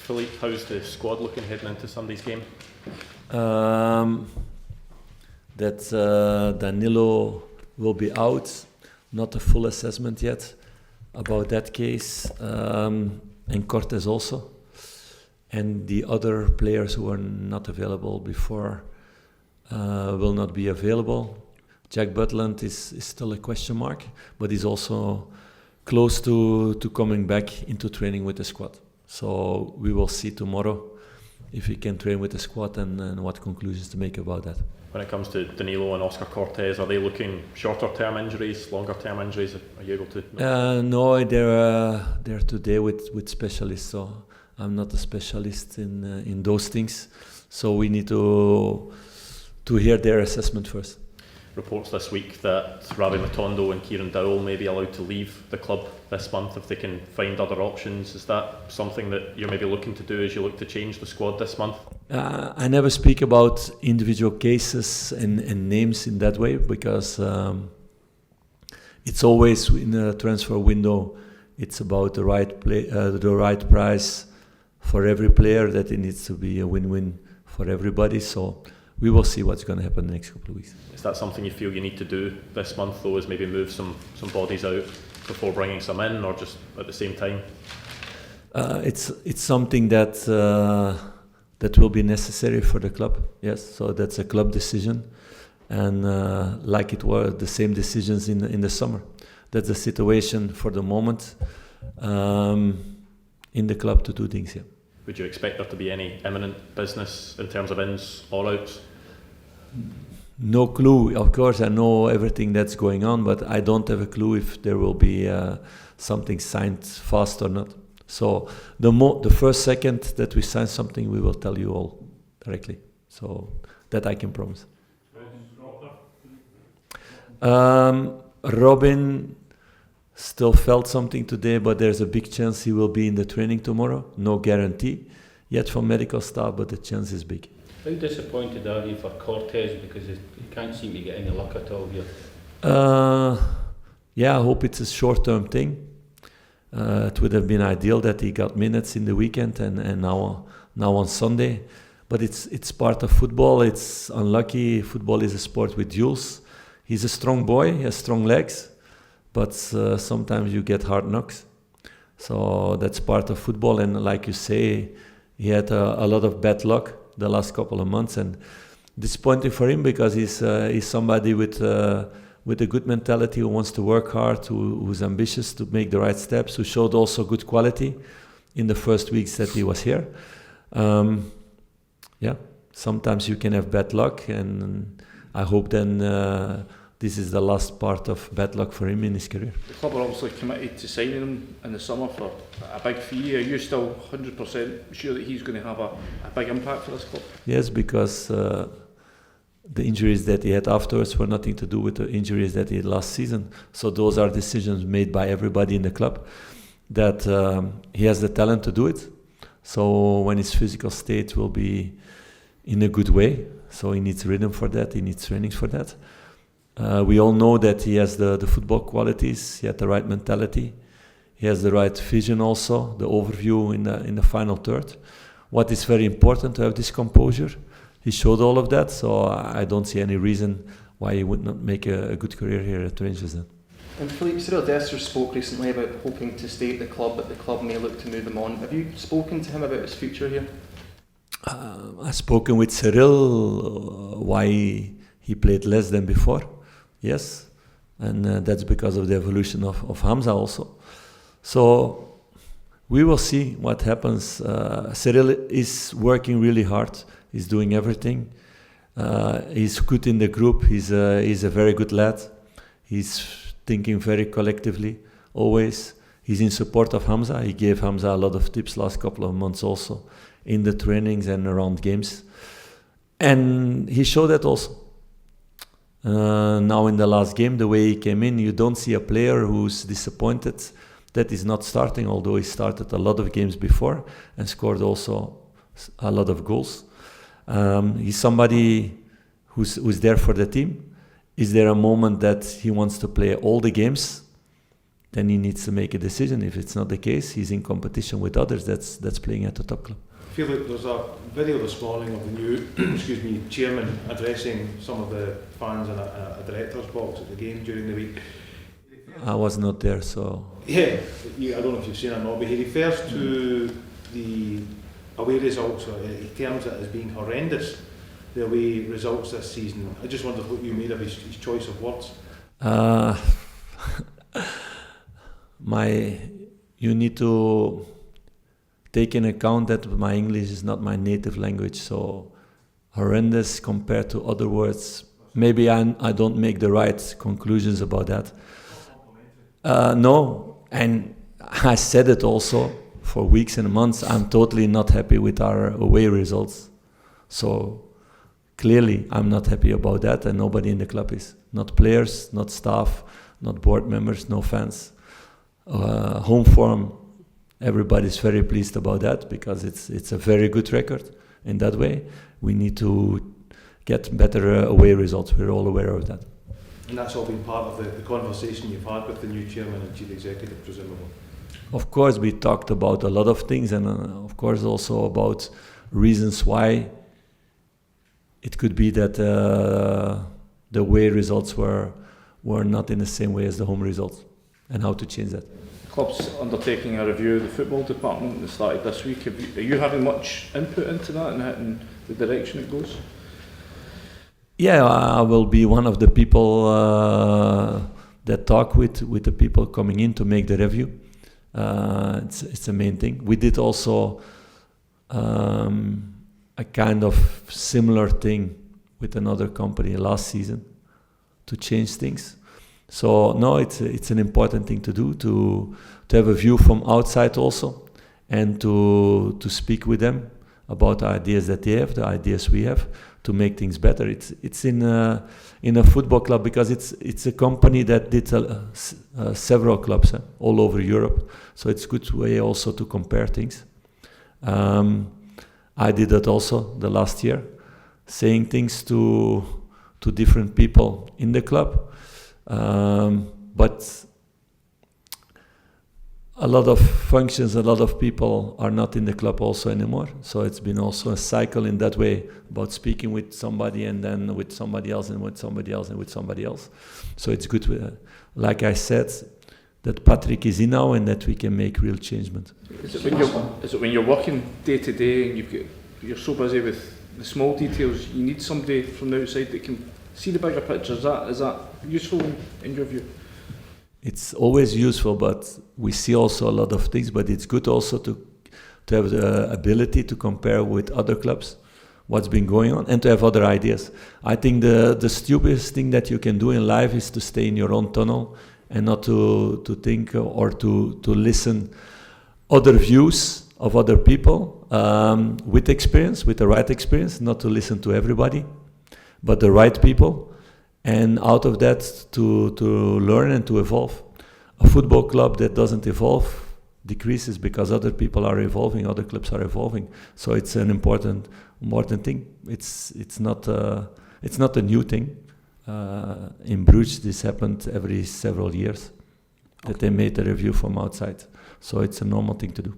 Philippe, how's the squad looking heading into Sunday's game? Danilo will be out, not a full assessment yet about that case, and Cortez also. And the other players who are not available before will not be available. Jack Butland is still a question mark, but he's also close to coming back into training with the squad. So we will see tomorrow if he can train with the squad and what conclusions to make about that. When it comes to Danilo and Oscar Cortez, are they looking shorter term injuries, longer term injuries? Are you able to know? No, they're today with specialists, so I'm not a specialist in those things. So we need to hear their assessment first. Reports this week that Ravi Matondo and Kieran Dowell may be allowed to leave the club this month if they can find other options. Is that something that you're maybe looking to do as you look to change the squad this month? I never speak about individual cases and names in that way because it's always in a transfer window. It's about the right price for every player. That it needs to be a win-win for everybody. So we will see what's going to happen the next couple of weeks. Is that something you feel you need to do this month, though, is maybe move some bodies out before bringing some in, or just at the same time? It's something that will be necessary for the club. Yes, so that's a club decision, and like it were the same decisions in the summer. That's the situation for the moment in the club to do things here. Would you expect there to be any imminent business in terms of ins or outs? No clue. Of course, I know everything that's going on, but I don't have a clue if there will be something signed fast or not. So the first second that we sign something, we will tell you all directly. So that I can promise. Robin still felt something today, but there's a big chance he will be in the training tomorrow. No guarantee yet from medical staff, but the chance is big. How disappointed are you for Cortez because he can't seem to get any luck at all here? Yeah, I hope it's a short-term thing. It would have been ideal that he got minutes in the weekend and now on Sunday. But it's part of football. It's unlucky. Football is a sport with duels. He's a strong boy. He has strong legs. But sometimes you get hard knocks. So that's part of football. And like you say, he had a lot of bad luck the last couple of months. And disappointing for him because he's somebody with a good mentality who wants to work hard, who's ambitious to make the right steps, who showed also good quality in the first weeks that he was here. Yeah, sometimes you can have bad luck. And I hope then this is the last part of bad luck for him in his career. The club are obviously committed to signing him in the summer for a big fee. Are you still 100% sure that he's going to have a big impact for this club? Yes, because the injuries that he had afterwards were nothing to do with the injuries that he had last season. So those are decisions made by everybody in the club that he has the talent to do it. So when his physical state will be in a good way, so he needs rhythm for that, he needs trainings for that. We all know that he has the football qualities, he had the right mentality, he has the right vision also, the overview in the final third. What is very important to have this composure. He showed all of that, so I don't see any reason why he would not make a good career here at Rangers then. And Philippe, Cyril Dessers spoke recently about hoping to stay at the club, but the club may look to move him on. Have you spoken to him about his future here? I've spoken with Cyril why he played less than before. Yes, and that's because of the evolution of Hamza also. So we will see what happens. Cyril is working really hard. He's doing everything. He's good in the group. He's a very good lad. He's thinking very collectively, always. He's in support of Hamza. He gave Hamza a lot of tips last couple of months also in the trainings and around games. And he showed that also. Now in the last game, the way he came in, you don't see a player who's disappointed that he's not starting, although he started a lot of games before and scored also a lot of goals. He's somebody who's there for the team. Is there a moment that he wants to play all the games? then he needs to make a decision. If it's not the case, he's in competition with others that's playing at the top club. Philippe, there's a video this morning of the new chairman addressing some of the fans in a director's box at the game during the week. I was not there, so... Yeah, I don't know if you've seen it or not, but he refers to the away results, he terms it as being horrendous, the away results this season. I just wondered what you made of his choice of words. You need to take in account that my English is not my native language, so horrendous compared to other words. Maybe I don't make the right conclusions about that. No, and I said it also for weeks and months. I'm totally not happy with our away results. So clearly I'm not happy about that, and nobody in the club is. Not players, not staff, not board members, no fans. Home form, everybody's very pleased about that because it's a very good record in that way. We need to get better away results. We're all aware of that. And that's all been part of the conversation you've had with the new chairman and chief executive, presumably? Of course, we talked about a lot of things, and of course also about reasons why it could be that the away results were not in the same way as the home results, and how to change that. The club's undertaking a review of the football department that started this week. Are you having much input into that and the direction it goes? Yeah, I will be one of the people that talk with the people coming in to make the review. It's the main thing. We did also a kind of similar thing with another company last season to change things. So no, it's an important thing to do, to have a view from outside also, and to speak with them about the ideas that they have, the ideas we have, to make things better. It's in a football club because it's a company that did several clubs all over Europe. So it's a good way also to compare things. I did that also the last year, saying things to different people in the club. But a lot of functions, a lot of people are not in the club also anymore. So it's been also a cycle in that way about speaking with somebody and then with somebody else and with somebody else and with somebody else. So it's good, like I said, that Patrick is in now and that we can make real changement. Is it when you're working day to day and you're so busy with the small details, you need somebody from the outside that can see the bigger picture? Is that useful in your view? It's always useful, but we see also a lot of things, but it's good also to have the ability to compare with other clubs what's been going on and to have other ideas. I think the stupidest thing that you can do in life is to stay in your own tunnel and not to think or to listen other views of other people with experience, with the right experience, not to listen to everybody, but the right people. And out of that, to learn and to evolve. A football club that doesn't evolve decreases because other people are evolving, other clubs are evolving. So it's an important thing. It's not a new thing. In Bruges, this happened every several years that they made a review from outside. So it's a normal thing to do.